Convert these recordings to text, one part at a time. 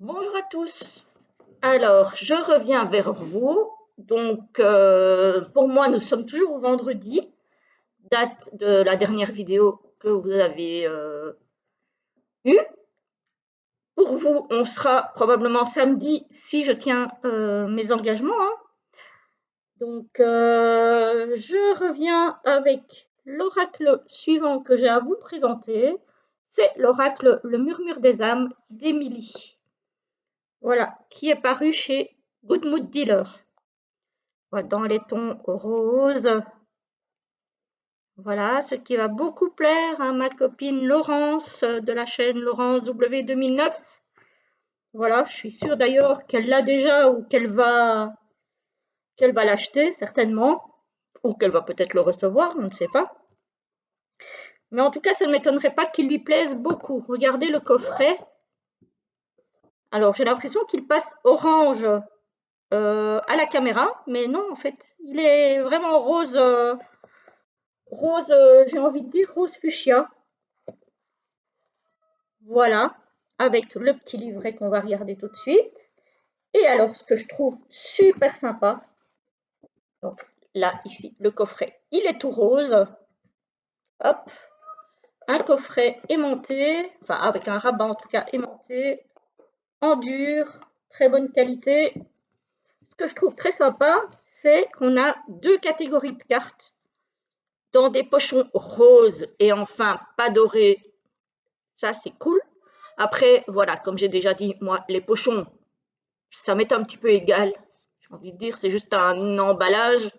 Bonjour à tous. Alors, je reviens vers vous. Donc, pour moi, nous sommes toujours au vendredi, date de la dernière vidéo que vous avez eue. Pour vous, on sera probablement samedi si je tiens mes engagements, hein. Donc, je reviens avec l'oracle suivant que j'ai à vous présenter. C'est l'oracle Le Murmure des âmes d'Émilie. Voilà, qui est paru chez Good Mood Dealer. Dans les tons roses. Voilà, ce qui va beaucoup plaire à ma copine Laurence de la chaîne Laurence W2009. Voilà, je suis sûre d'ailleurs qu'elle l'a déjà ou qu'elle va l'acheter certainement, ou qu'elle va peut-être le recevoir, on ne sait pas. Mais en tout cas, ça ne m'étonnerait pas qu'il lui plaise beaucoup. Regardez le coffret. Alors, j'ai l'impression qu'il passe orange à la caméra, mais non, en fait, il est vraiment rose. Rose, j'ai envie de dire rose fuchsia. Voilà, avec le petit livret qu'on va regarder tout de suite. Et alors, ce que je trouve super sympa, donc là, ici, le coffret, il est tout rose. Hop, un coffret aimanté, enfin avec un rabat en tout cas aimanté, en dur, très bonne qualité. Ce que je trouve très sympa, c'est qu'on a deux catégories de cartes dans des pochons roses et enfin pas dorés. Ça, c'est cool. Après, voilà, comme j'ai déjà dit, moi, les pochons, ça m'est un petit peu égal. J'ai envie de dire, c'est juste un emballage.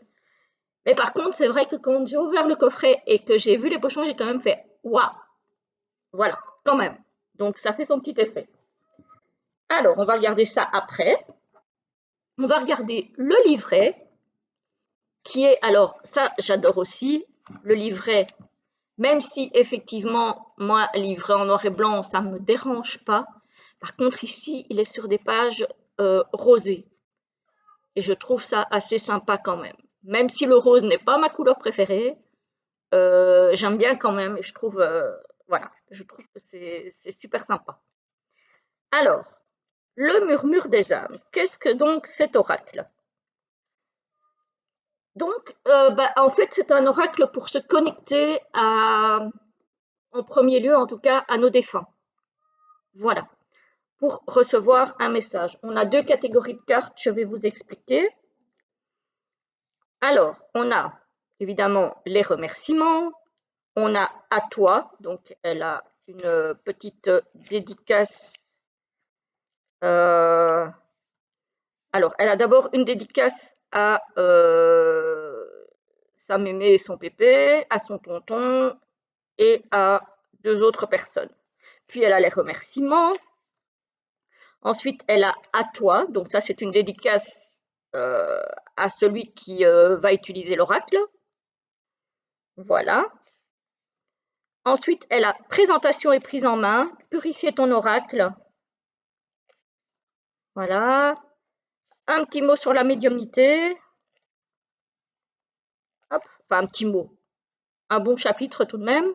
Mais par contre, c'est vrai que quand j'ai ouvert le coffret et que j'ai vu les pochons, j'ai quand même fait waouh! Voilà, quand même. Donc, ça fait son petit effet. Alors, on va regarder ça après. On va regarder le livret, qui est, alors, ça, j'adore aussi, le livret, même si effectivement, moi, livret en noir et blanc, ça ne me dérange pas. Par contre, ici, il est sur des pages rosées. Et je trouve ça assez sympa quand même. Même si le rose n'est pas ma couleur préférée, j'aime bien quand même et je trouve, voilà, je trouve que c'est super sympa. Alors, le murmure des âmes, qu'est-ce que donc cet oracle? Donc, en fait, c'est un oracle pour se connecter en premier lieu, en tout cas, à nos défunts. Voilà, pour recevoir un message. On a deux catégories de cartes, je vais vous expliquer. Alors, on a évidemment les remerciements, on a à toi, donc elle a une petite dédicace. Alors, elle a d'abord une dédicace à sa mémé et son pépé, à son tonton et à deux autres personnes. Puis elle a les remerciements. Ensuite, elle a à toi, donc ça c'est une dédicace à celui qui va utiliser l'oracle. Voilà. Ensuite, elle a présentation et prise en main, purifier ton oracle. Voilà. Un petit mot sur la médiumnité. Hop, enfin un petit mot. Un bon chapitre tout de même.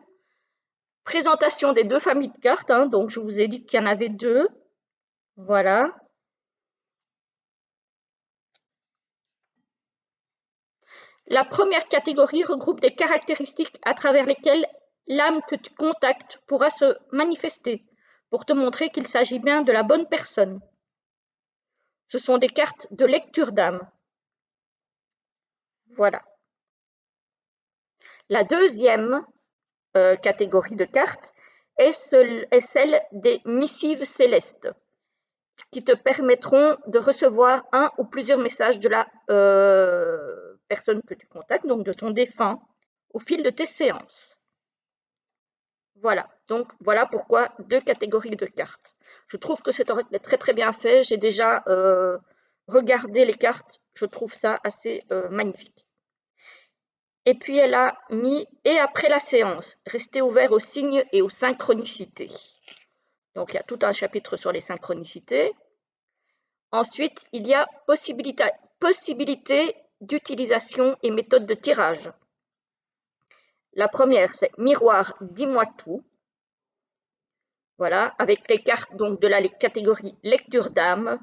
Présentation des deux familles de cartes, hein, donc je vous ai dit qu'il y en avait deux. Voilà. La première catégorie regroupe des caractéristiques à travers lesquelles l'âme que tu contactes pourra se manifester pour te montrer qu'il s'agit bien de la bonne personne. Ce sont des cartes de lecture d'âme. Voilà. La deuxième catégorie de cartes est celle des missives célestes, qui te permettront de recevoir un ou plusieurs messages de la personne que tu contactes, donc de ton défunt, au fil de tes séances. Voilà, donc voilà pourquoi deux catégories de cartes. Je trouve que c'est très très bien fait. J'ai déjà regardé les cartes, je trouve ça assez magnifique. Et puis elle a mis « Et après la séance, restez ouvert aux signes et aux synchronicités ». Donc il y a tout un chapitre sur les synchronicités. Ensuite, il y a possibilité d'utilisation et méthode de tirage. La première, c'est « Miroir, dis-moi tout ». Voilà, avec les cartes donc de la catégorie lecture d'âme.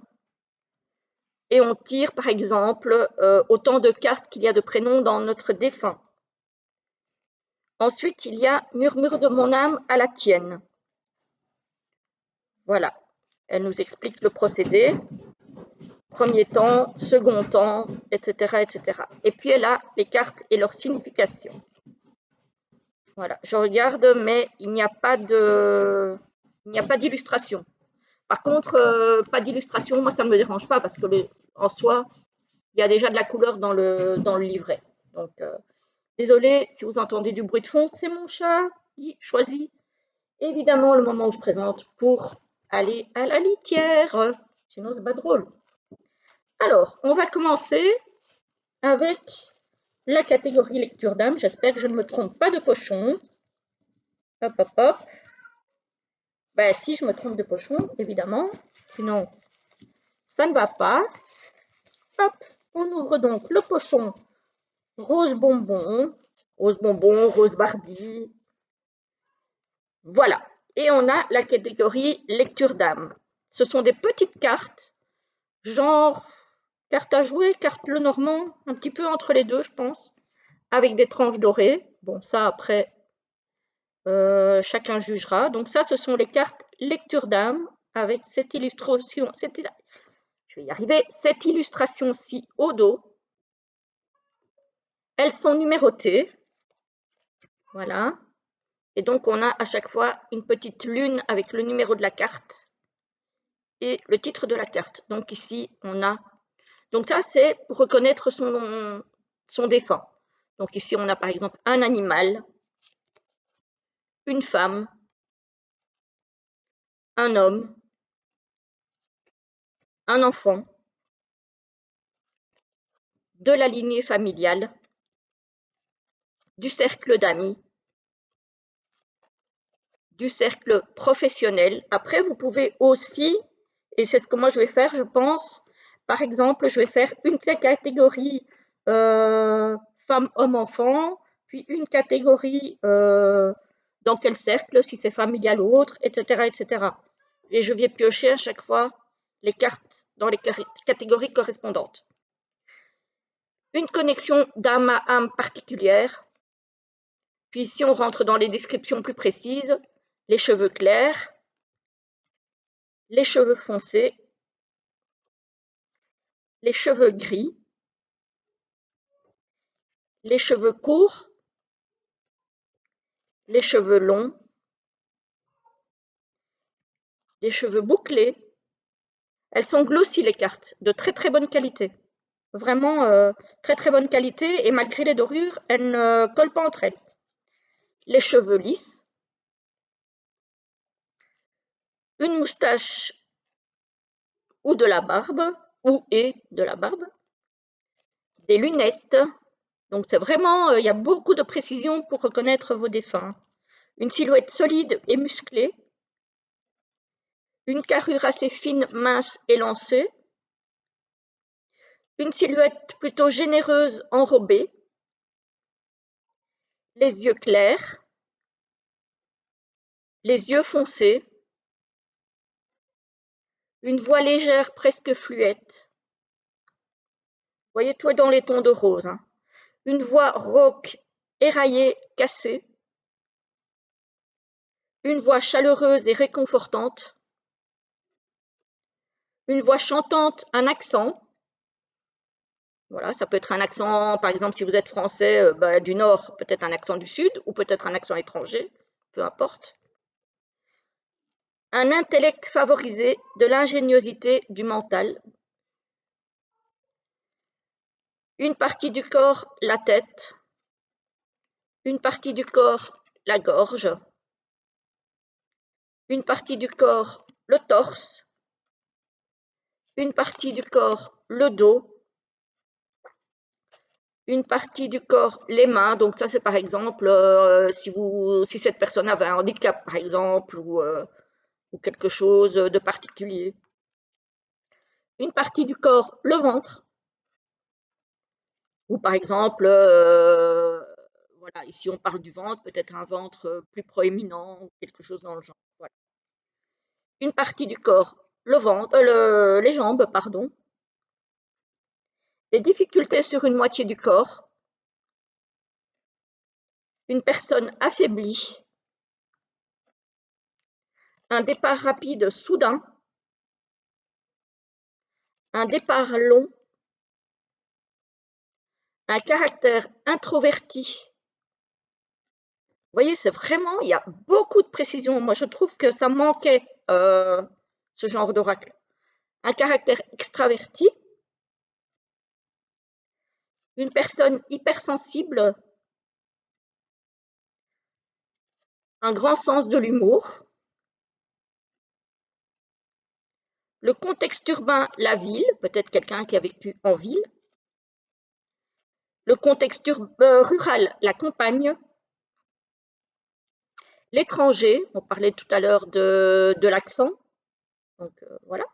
Et on tire par exemple autant de cartes qu'il y a de prénoms dans notre défunt. Ensuite, il y a Murmure de mon âme à la tienne. Voilà, elle nous explique le procédé. Premier temps, second temps, etc., etc. Et puis elle a les cartes et leur signification. Voilà, je regarde, mais il n'y a pas d'illustration. Par contre, pas d'illustration, moi ça ne me dérange pas parce que en soi, il y a déjà de la couleur dans le livret. Donc, désolé si vous entendez du bruit de fond, c'est mon chat qui choisit évidemment le moment où je présente pour aller à la litière. Sinon, c'est pas drôle. Alors, on va commencer avec la catégorie lecture d'âme. J'espère que je ne me trompe pas de pochon. Hop, hop, hop. Ben, si je me trompe de pochon, évidemment. Sinon, ça ne va pas. Hop, on ouvre donc le pochon rose bonbon, rose Barbie. Voilà. Et on a la catégorie lecture d'âme. Ce sont des petites cartes, genre carte à jouer, carte le normand, un petit peu entre les deux, je pense, avec des tranches dorées. Bon, ça après, chacun jugera. Donc ça, ce sont les cartes lecture d'âme avec cette illustration, je vais y arriver, cette illustration-ci au dos. Elles sont numérotées. Voilà. Et donc, on a à chaque fois une petite lune avec le numéro de la carte et le titre de la carte. Donc ici, on a... Donc ça, c'est pour reconnaître son défunt. Donc ici, on a par exemple un animal, une femme, un homme, un enfant, de la lignée familiale, du cercle d'amis, du cercle professionnel. Après, vous pouvez aussi, et c'est ce que moi je vais faire, je pense, par exemple, je vais faire une catégorie femme, homme, enfant, puis une catégorie dans quel cercle, si c'est familial ou autre, etc., etc. Et je vais piocher à chaque fois les cartes dans les catégories correspondantes. Une connexion d'âme à âme particulière. Puis si on rentre dans les descriptions plus précises, les cheveux clairs, les cheveux foncés, les cheveux gris, les cheveux courts, les cheveux longs, les cheveux bouclés. Elles sont glossies les cartes, de très très bonne qualité. Vraiment très très bonne qualité et malgré les dorures, elles ne collent pas entre elles. Les cheveux lisses, une moustache ou de la barbe, ou et de la barbe, des lunettes. Donc c'est vraiment, il y a beaucoup de précision pour reconnaître vos défunts. Une silhouette solide et musclée, une carrure assez fine, mince et lancée, une silhouette plutôt généreuse enrobée, les yeux clairs, les yeux foncés, une voix légère presque fluette. Vous voyez, tout est dans les tons de rose. Hein. Une voix rauque, éraillée, cassée, une voix chaleureuse et réconfortante, une voix chantante, un accent. Voilà, ça peut être un accent, par exemple, si vous êtes français du Nord, peut-être un accent du Sud, ou peut-être un accent étranger, peu importe. Un intellect favorisé, de l'ingéniosité, du mental. Une partie du corps, la tête. Une partie du corps, la gorge. Une partie du corps, le torse. Une partie du corps, le dos. Une partie du corps, les mains. Donc ça, c'est par exemple si cette personne avait un handicap, par exemple, ou quelque chose de particulier. Une partie du corps, le ventre. Ou par exemple, voilà, ici on parle du ventre, peut-être un ventre plus proéminent, ou quelque chose dans le genre. Voilà. une partie du corps, le ventre, les jambes, pardon. Des difficultés sur une moitié du corps. Une personne affaiblie. Un départ rapide soudain. Un départ long. Un caractère introverti. Vous voyez, c'est vraiment, il y a beaucoup de précision. Moi, je trouve que ça manquait, ce genre d'oracle. Un caractère extraverti. Une personne hypersensible. Un grand sens de l'humour. Le contexte urbain, la ville, peut-être quelqu'un qui a vécu en ville. Le contexte rural, la campagne. L'étranger, on parlait tout à l'heure de l'accent, donc voilà.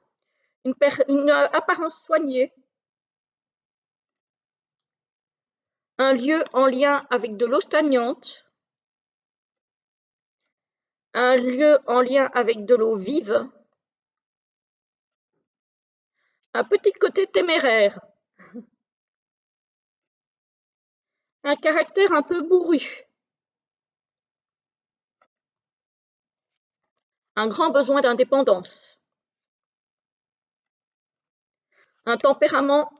Une apparence soignée. Un lieu en lien avec de l'eau stagnante. Un lieu en lien avec de l'eau vive. Un petit côté téméraire. Un caractère un peu bourru. Un grand besoin d'indépendance. Un tempérament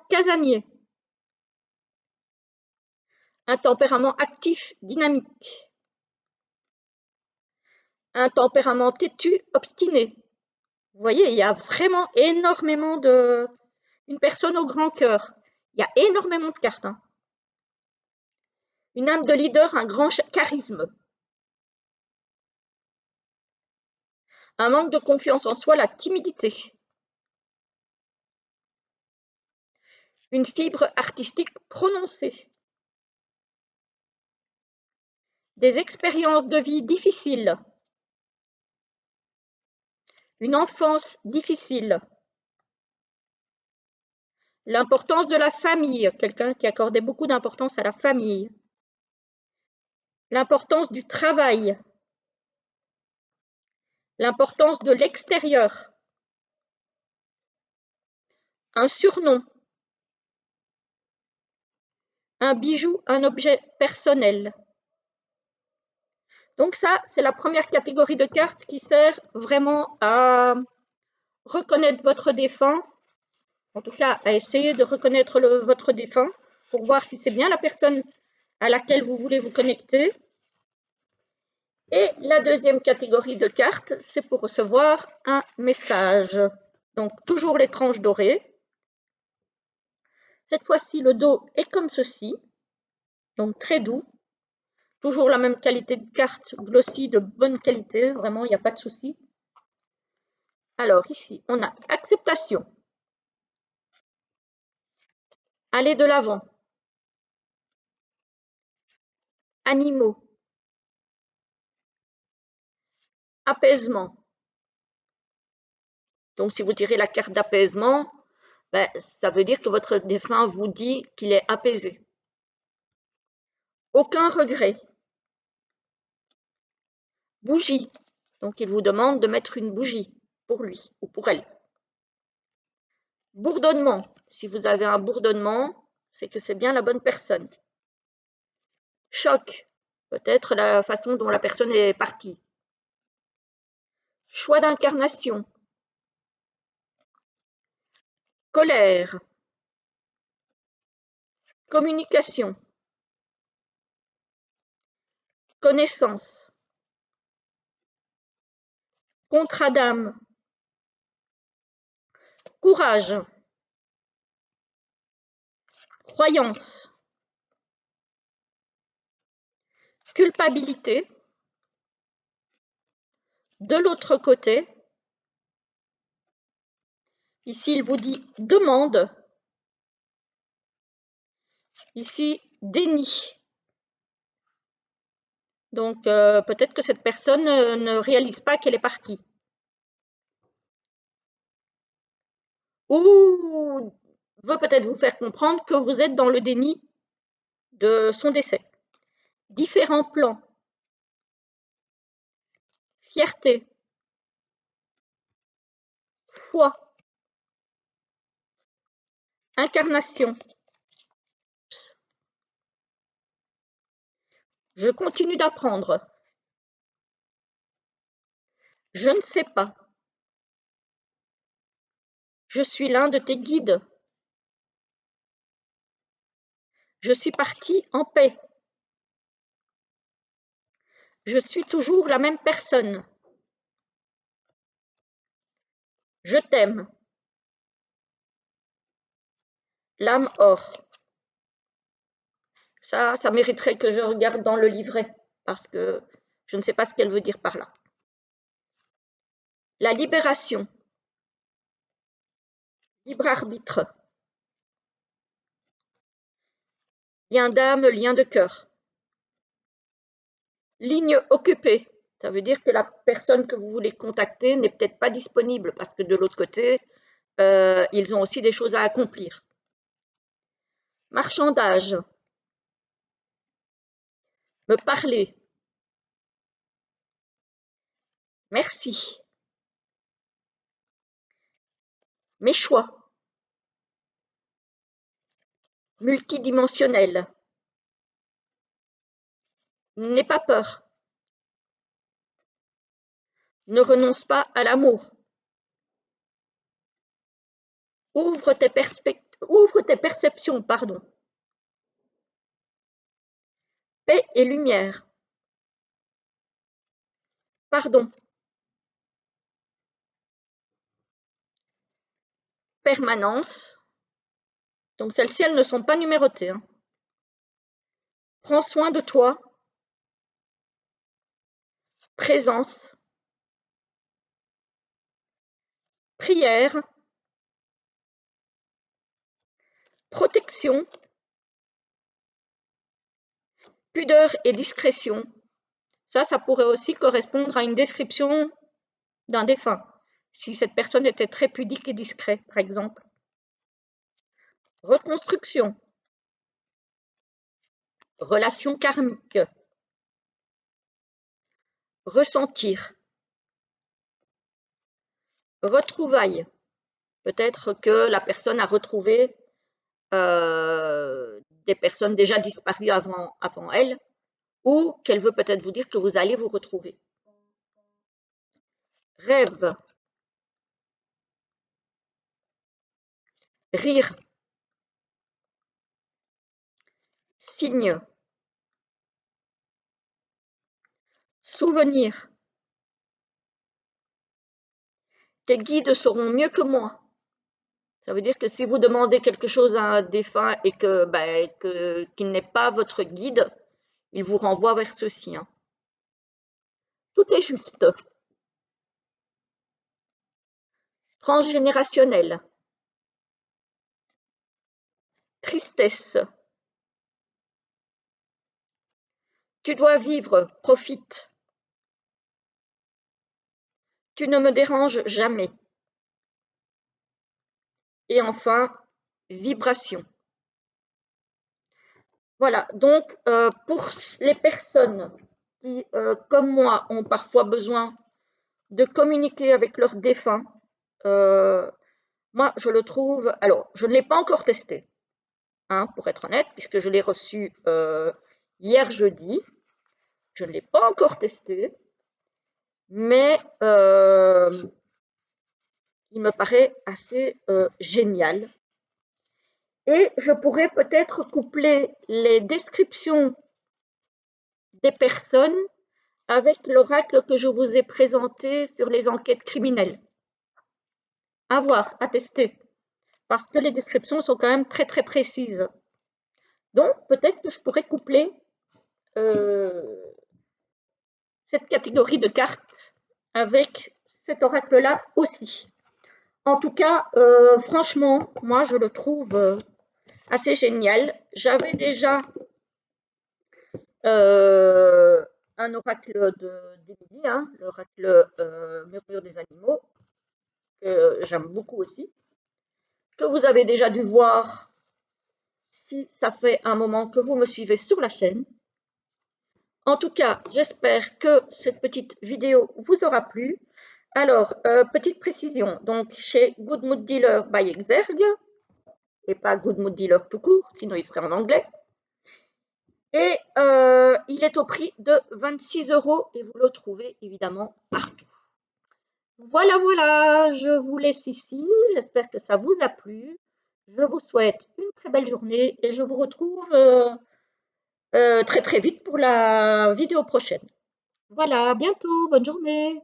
casanier. Un tempérament actif, dynamique. Un tempérament têtu, obstiné. Vous voyez, il y a vraiment énormément de... Une personne au grand cœur. Il y a énormément de cartes. Hein. Une âme de leader, un grand charisme. Un manque de confiance en soi, la timidité. Une fibre artistique prononcée. Des expériences de vie difficiles. Une enfance difficile. L'importance de la famille, quelqu'un qui accordait beaucoup d'importance à la famille. L'importance du travail. L'importance de l'extérieur. Un surnom. Un bijou, un objet personnel. Donc ça, c'est la première catégorie de cartes qui sert vraiment à reconnaître votre défunt, en tout cas à essayer de reconnaître votre défunt pour voir si c'est bien la personne à laquelle vous voulez vous connecter. Et la deuxième catégorie de cartes, c'est pour recevoir un message. Donc toujours les tranches dorées. Cette fois-ci, le dos est comme ceci, donc très doux. Toujours la même qualité de carte, glossy, de bonne qualité, vraiment, il n'y a pas de souci. Alors ici, on a acceptation. Aller de l'avant. Animaux. Apaisement. Donc si vous tirez la carte d'apaisement, ben, ça veut dire que votre défunt vous dit qu'il est apaisé. Aucun regret. Bougie. Donc il vous demande de mettre une bougie pour lui ou pour elle. Bourdonnement. Si vous avez un bourdonnement, c'est que c'est bien la bonne personne. Choc. Peut-être la façon dont la personne est partie. Choix d'incarnation. Colère. Communication. Connaissance. Contrat d'âme. Courage. Croyance. Culpabilité. De l'autre côté, ici il vous dit demande. Ici, déni. Donc peut-être que cette personne ne réalise pas qu'elle est partie. Ou veut peut-être vous faire comprendre que vous êtes dans le déni de son décès. Différents plans. Fierté. Foi. Incarnation. Je continue d'apprendre. Je ne sais pas. Je suis l'un de tes guides. Je suis parti en paix. Je suis toujours la même personne. Je t'aime. L'âme or. Ça mériterait que je regarde dans le livret, parce que je ne sais pas ce qu'elle veut dire par là. La libération. Libre arbitre. Lien d'âme, lien de cœur. Ligne occupée. Ça veut dire que la personne que vous voulez contacter n'est peut-être pas disponible, parce que de l'autre côté, ils ont aussi des choses à accomplir. Marchandage. Me parler. Merci. Mes choix. Multidimensionnel. N'aie pas peur. Ne renonce pas à l'amour. Ouvre tes perceptions, pardon. Paix et lumière. Pardon. Permanence. Donc celles-ci, elles ne sont pas numérotées. Hein. Prends soin de toi. Présence. Prière. Protection. Pudeur et discrétion. Ça pourrait aussi correspondre à une description d'un défunt, si cette personne était très pudique et discret, par exemple. Reconstruction. Relation karmique. Ressentir. Retrouvailles. Peut-être que la personne a retrouvé des personnes déjà disparues avant elle, ou qu'elle veut peut-être vous dire que vous allez vous retrouver. Rêve. Rire. Signe. Souvenir. Tes guides sauront mieux que moi. Ça veut dire que si vous demandez quelque chose à un défunt et qu'il n'est pas votre guide, il vous renvoie vers ceci. Hein. Tout est juste. Transgénérationnel. Tristesse. Tu dois vivre, profite. Tu ne me déranges jamais. Et enfin, vibration. Voilà, donc pour les personnes qui, comme moi, ont parfois besoin de communiquer avec leurs défunts, moi je le trouve, alors je ne l'ai pas encore testé, hein, pour être honnête, puisque je l'ai reçu hier jeudi, je ne l'ai pas encore testé, mais il me paraît assez génial. Et je pourrais peut-être coupler les descriptions des personnes avec l'oracle que je vous ai présenté sur les enquêtes criminelles. À voir, à tester, parce que les descriptions sont quand même très très précises. Donc peut-être que je pourrais coupler cette catégorie de cartes avec cet oracle-là aussi. En tout cas, franchement, moi je le trouve assez génial. J'avais déjà un oracle d'Émilie, hein, l'oracle Murmure des animaux, que j'aime beaucoup aussi, que vous avez déjà dû voir si ça fait un moment que vous me suivez sur la chaîne. En tout cas, j'espère que cette petite vidéo vous aura plu. Alors, petite précision, donc chez Good Mood Dealer by Exergue, et pas Good Mood Dealer tout court, sinon il serait en anglais. Et il est au prix de 26 € et vous le trouvez évidemment partout. Voilà, voilà, je vous laisse ici. J'espère que ça vous a plu. Je vous souhaite une très belle journée et je vous retrouve très très vite pour la vidéo prochaine. Voilà, à bientôt, bonne journée.